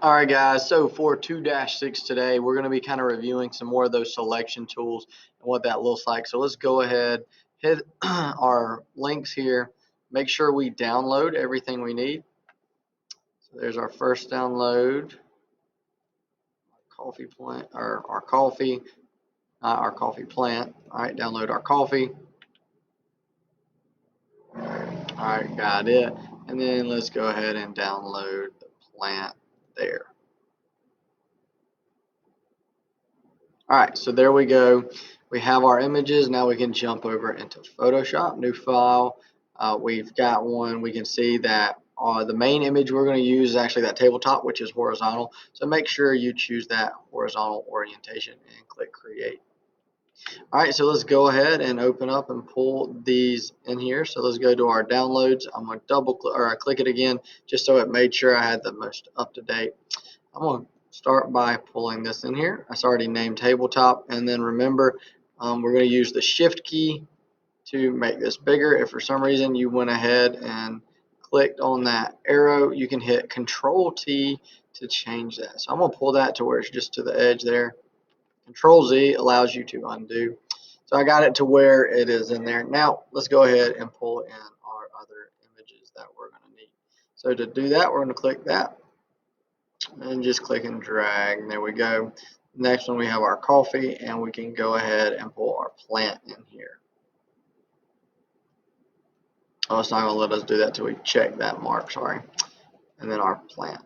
All right, guys, so for 2-6 today, we're going to be kind of reviewing some more of those selection tools and what that looks like. So let's go ahead, hit our links here, make sure we download everything we need. So there's our first download, coffee plant, or our coffee, not our coffee plant. All right, download our coffee. All right, got it. And then let's go ahead and download the plant there. All right, so there we go. We have our images. Now we can jump over into Photoshop, new file. We've got one. We can see that the main image we're going to use is actually that tabletop, which is horizontal. So make sure you choose that horizontal orientation and click create. All right, so let's go ahead and open up and pull these in here. So let's go to our downloads. I'm going to double click or I click it again just so it made sure I had the most up to date. I'm going to start by pulling this in here. It's already named tabletop, and then remember we're going to use the shift key to make this bigger. If for some reason you went ahead and clicked on that arrow, you can hit Control T to change that. So I'm going to pull that to where it's just to the edge there. Control Z allows you to undo. So I got it to where it is in there. Now let's go ahead and pull in our other images that we're going to need. So to do that, we're going to click that and just click and drag, and there we go. Next one, we have our coffee, and we can go ahead and pull our plant in here. Oh, it's not going to let us do that till we check that mark, sorry. And then our plant,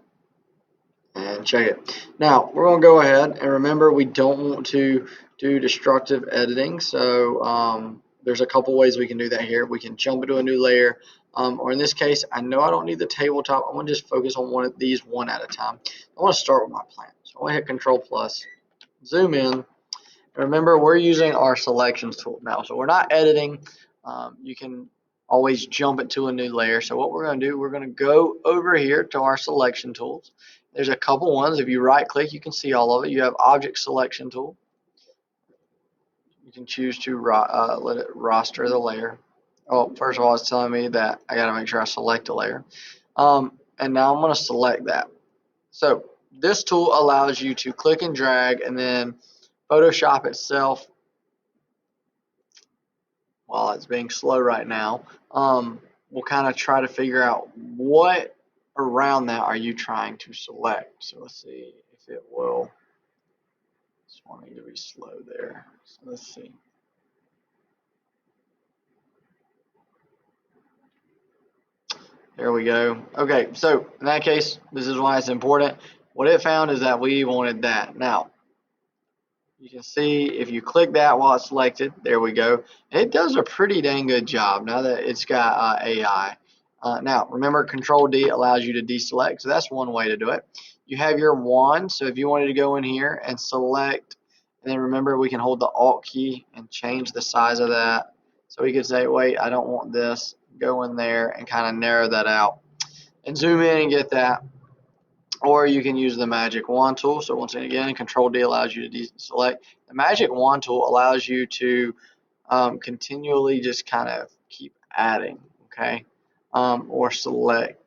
and check it. Now we're going to go ahead and remember we don't want to do destructive editing, so there's a couple ways we can do that here. We can jump into a new layer, or in this case, I know I don't need the tabletop. I want to just focus on one of these one at a time. I want to start with my plant, so I want to hit Control plus, zoom in. Remember, we're using our selections tool now, so we're not editing. You can always jump it to a new layer. So what we're going to do, we're going to go over here to our selection tools. There's a couple ones. If you right click, you can see all of it. You have object selection tool. You can choose to let it roster the layer. Oh, first of all, it's telling me that I got to make sure I select a layer. And now I'm going to select that. So this tool allows you to click and drag, and then Photoshop itself, while it's being slow right now, we'll kind of try to figure out what around that are you trying to select. So let's see if it will. Just wanting to be slow there. So let's see. There we go. Okay, so in that case, this is why it's important. What it found is that we wanted that. Now, you can see if you click that while it's selected, there we go. It does a pretty dang good job now that it's got AI. Now, remember, Control D allows you to deselect, so that's one way to do it. You have your wand, so if you wanted to go in here and select, and then remember, we can hold the Alt key and change the size of that. So we could say, wait, I don't want this. Go in there and kind of narrow that out and zoom in and get that. Or you can use the magic wand tool. So once again, Control D allows you to deselect. The magic wand tool allows you to continually just kind of keep adding, okay, or selecting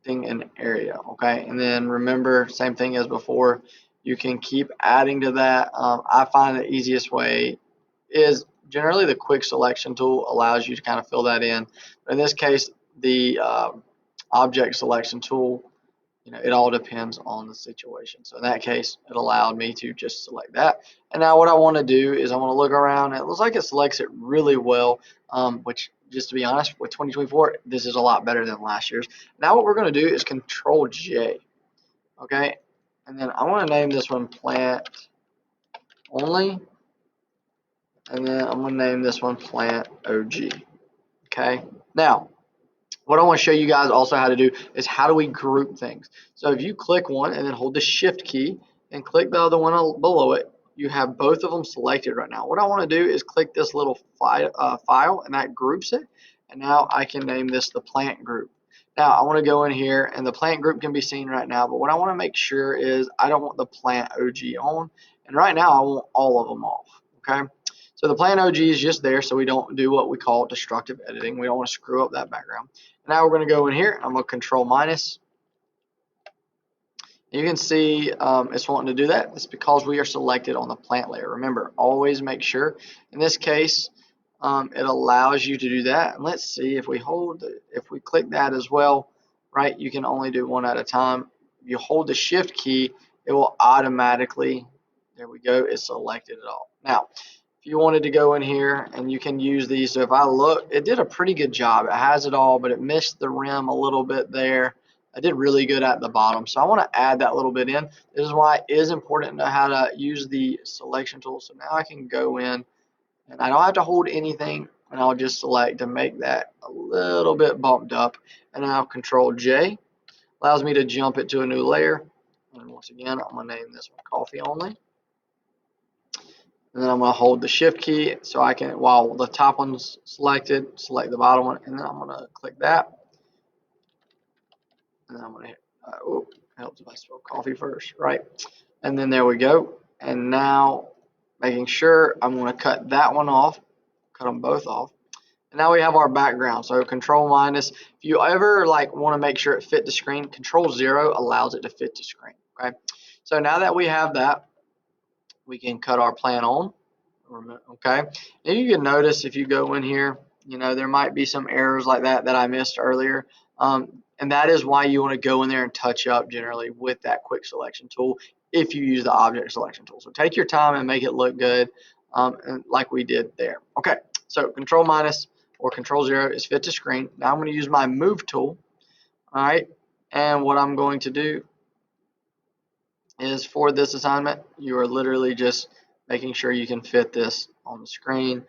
an area, okay. And then remember, same thing as before, you can keep adding to that. I find the easiest way is generally the quick selection tool allows you to kind of fill that in. But in this case, the object selection tool, it all depends on the situation. So in that case, it allowed me to just select that. And now what I want to do is I want to look around. It looks like it selects it really well, which, just to be honest, with 2024, this is a lot better than last year's. Now what we're going to do is Control J, okay? And then I want to name this one Plant Only. And then I'm going to name this one Plant OG, okay? Now, what I want to show you guys also how to do is how do we group things. So if you click one and then hold the shift key and click the other one below it, you have both of them selected right now. What I want to do is click this little file, and that groups it. And now I can name this the plant group. Now I want to go in here, and the plant group can be seen right now, but what I want to make sure is I don't want the plant OG on, and right now I want all of them off, okay? So the plant OG is just there so we don't do what we call destructive editing. We don't want to screw up that background. Now we're going to go in here. I'm going to Control minus, You can see it's wanting to do that. It's because we are selected on the plant layer. Remember, always make sure. In this case, it allows you to do that. And let's see if we if we click that as well, right? You can only do one at a time. If you hold the shift key, it will automatically, there we go, it's selected it all. Now, if you wanted to go in here and you can use these, so if I look, it did a pretty good job. It has it all, but it missed the rim a little bit there. I did really good at the bottom, so I want to add that little bit in. This is why it is important to know how to use the selection tool. So now I can go in and I don't have to hold anything, and I'll just select to make that a little bit bumped up, and I'll Control J. Allows me to jump it to a new layer. And once again, I'm going to name this one Coffee Only. And then I'm going to hold the shift key so I can, while the top one's selected, select the bottom one, and then I'm going to click that. And then I'm going to hit, helps if I spell coffee first, right? And then there we go. And now making sure I'm going to cut that one off, cut them both off. And now we have our background. So Control minus, if you ever like want to make sure it fit the screen, Control 0 allows it to fit the screen, okay? So now that we have that, we can cut our plant on, okay? And you can notice if you go in here, you know, there might be some errors like that I missed earlier. And that is why you want to go in there and touch up generally with that quick selection tool if you use the object selection tool. So take your time and make it look good, and like we did there. Okay, so Control minus or Control 0 is fit to screen. Now I'm going to use my move tool. All right, and what I'm going to do is for this assignment, you are literally just making sure you can fit this on the screen,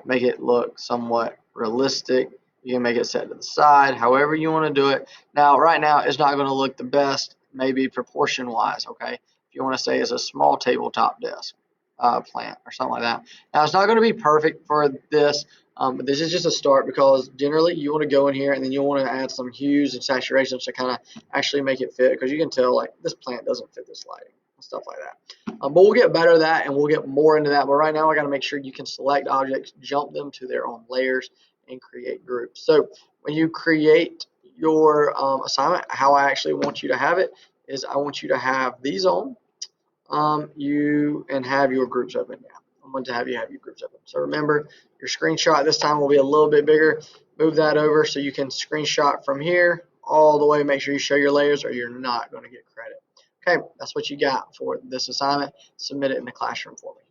make it look somewhat realistic. You can make it set to the side, however you want to do it. Now, right now, it's not going to look the best, maybe proportion-wise, okay? If you want to say it's a small tabletop desk plant or something like that. Now, it's not going to be perfect for this, but this is just a start because generally you want to go in here and then you want to add some hues and saturations to kind of actually make it fit, because you can tell like this plant doesn't fit this lighting and stuff like that. But we'll get better at that and we'll get more into that. But right now I got to make sure you can select objects, jump them to their own layers, and create groups. So when you create your assignment, how I actually want you to have it is I want you to have these on, and have your groups open now. I'm going to have you have your groups open. So remember, your screenshot this time will be a little bit bigger. Move that over so you can screenshot from here all the way. Make sure you show your layers or you're not going to get credit. Okay, that's what you got for this assignment. Submit it in the classroom for me.